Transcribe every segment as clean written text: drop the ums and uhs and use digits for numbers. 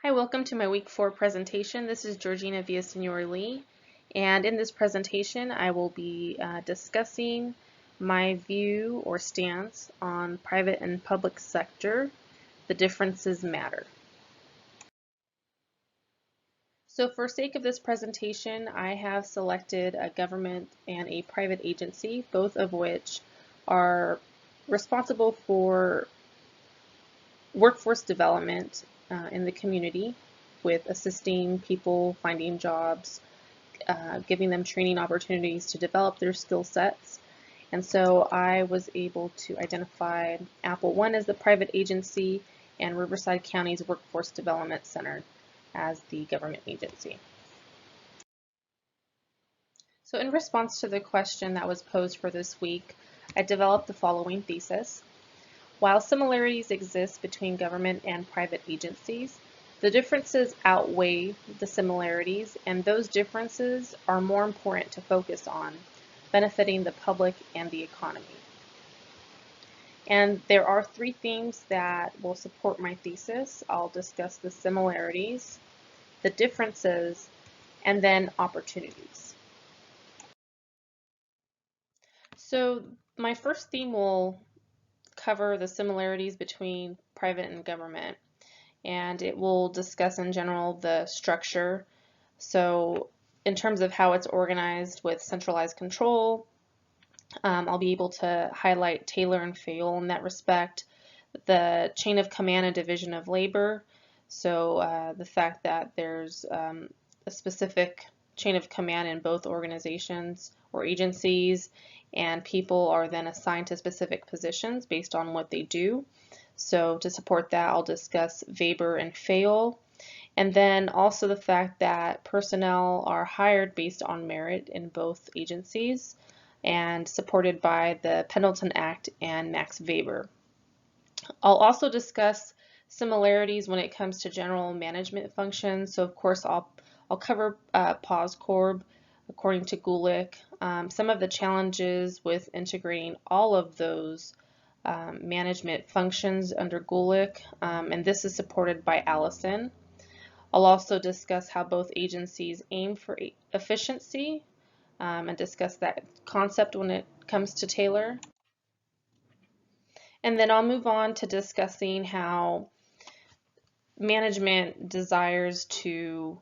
Hi, welcome to my week 4 presentation. This is Georgina Villasenor-Lee, and in this presentation I will be discussing my view or stance on private and public sector. The differences matter. So for sake of this presentation, I have selected a government and a private agency, both of which are responsible for workforce development in the community, with assisting people finding jobs, giving them training opportunities to develop their skill sets. And so I was able to identify Apple One as the private agency and Riverside County's Workforce Development Center as the government agency. So in response to the question that was posed for this week, I developed the following thesis. While similarities exist between government and private agencies, the differences outweigh the similarities, and those differences are more important to focus on, benefiting the public and the economy. And there are 3 themes that will support my thesis. I'll discuss the similarities, the differences, and then opportunities. So my first theme will cover the similarities between private and government, and it will discuss in general the structure. So in terms of how it's organized with centralized control, I'll be able to highlight Taylor and Fayol in that respect, the chain of command and division of labor. So the fact that there's a specific chain of command in both organizations or agencies, and people are then assigned to specific positions based on what they do. So to support that, I'll discuss Weber and Fayol. And then also the fact that personnel are hired based on merit in both agencies and supported by the Pendleton Act and Max Weber. I'll also discuss similarities when it comes to general management functions. So of course I'll cover POSCORB according to Gulick, some of the challenges with integrating all of those management functions under Gulick, and this is supported by Allison. I'll also discuss how both agencies aim for efficiency and discuss that concept when it comes to Taylor. And then I'll move on to discussing how management desires to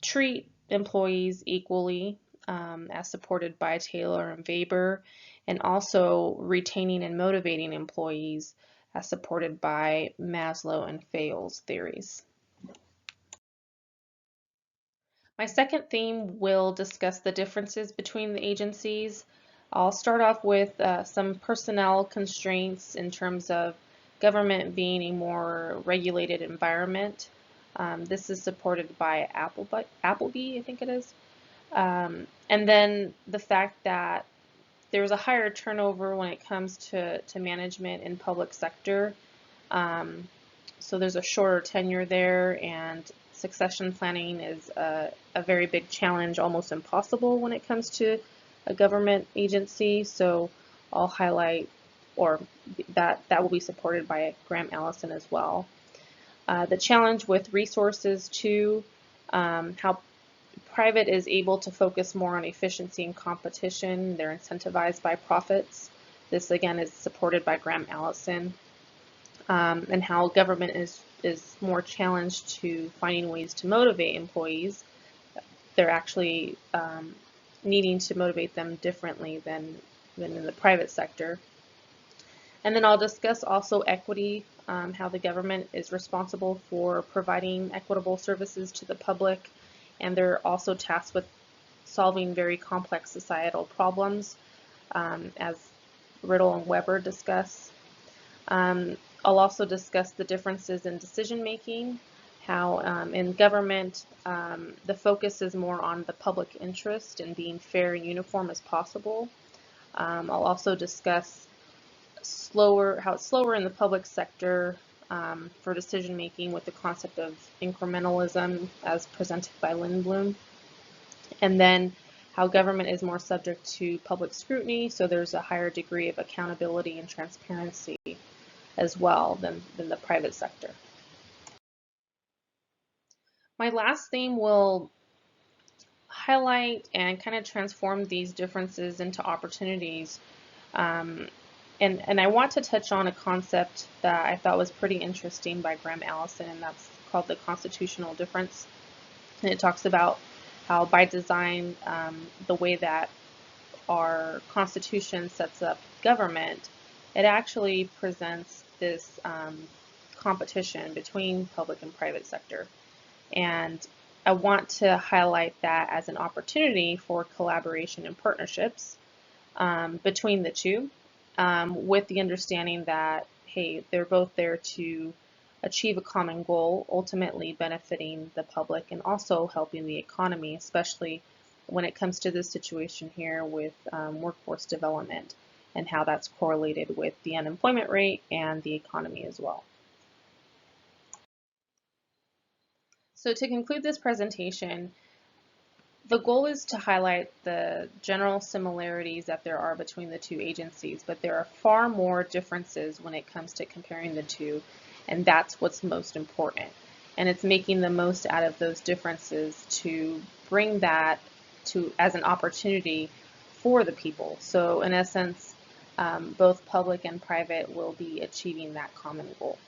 treat employees equally, as supported by Taylor and Weber, and also retaining and motivating employees as supported by Maslow and Fayol's theories. My second theme will discuss the differences between the agencies. I'll start off with some personnel constraints in terms of government being a more regulated environment. This is supported by Appleby, I think it is. And then the fact that there's a higher turnover when it comes to management in public sector. So there's a shorter tenure there, and succession planning is a very big challenge, almost impossible when it comes to a government agency. So I'll highlight, or that will be supported by Graham Allison as well. The challenge with resources too, how private is able to focus more on efficiency and competition. They're incentivized by profits. This again is supported by Graham Allison. And how government is more challenged to finding ways to motivate employees. They're actually needing to motivate them differently than in the private sector. And then I'll discuss also equity, how the government is responsible for providing equitable services to the public, and they're also tasked with solving very complex societal problems, as Riddle and Weber discuss. I'll also discuss the differences in decision making, how in government the focus is more on the public interest and being fair and uniform as possible. I'll also discuss how it's slower in the public sector for decision making with the concept of incrementalism as presented by Lindblom. And then how government is more subject to public scrutiny, so there's a higher degree of accountability and transparency as well than the private sector. My last theme will highlight and kind of transform these differences into opportunities. Um, and I want to touch on a concept that I thought was pretty interesting by Graham Allison, and that's called the constitutional difference. And it talks about how by design, the way that our Constitution sets up government, it actually presents this competition between public and private sector. And I want to highlight that as an opportunity for collaboration and partnerships between the two, with the understanding that, hey, they're both there to achieve a common goal, ultimately benefiting the public and also helping the economy, especially when it comes to this situation here with workforce development and how that's correlated with the unemployment rate and the economy as well. So to conclude this presentation, the goal is to highlight the general similarities that there are between the two agencies, but there are far more differences when it comes to comparing the two, and that's what's most important. And it's making the most out of those differences to bring that to as an opportunity for the people. So in essence, both public and private will be achieving that common goal.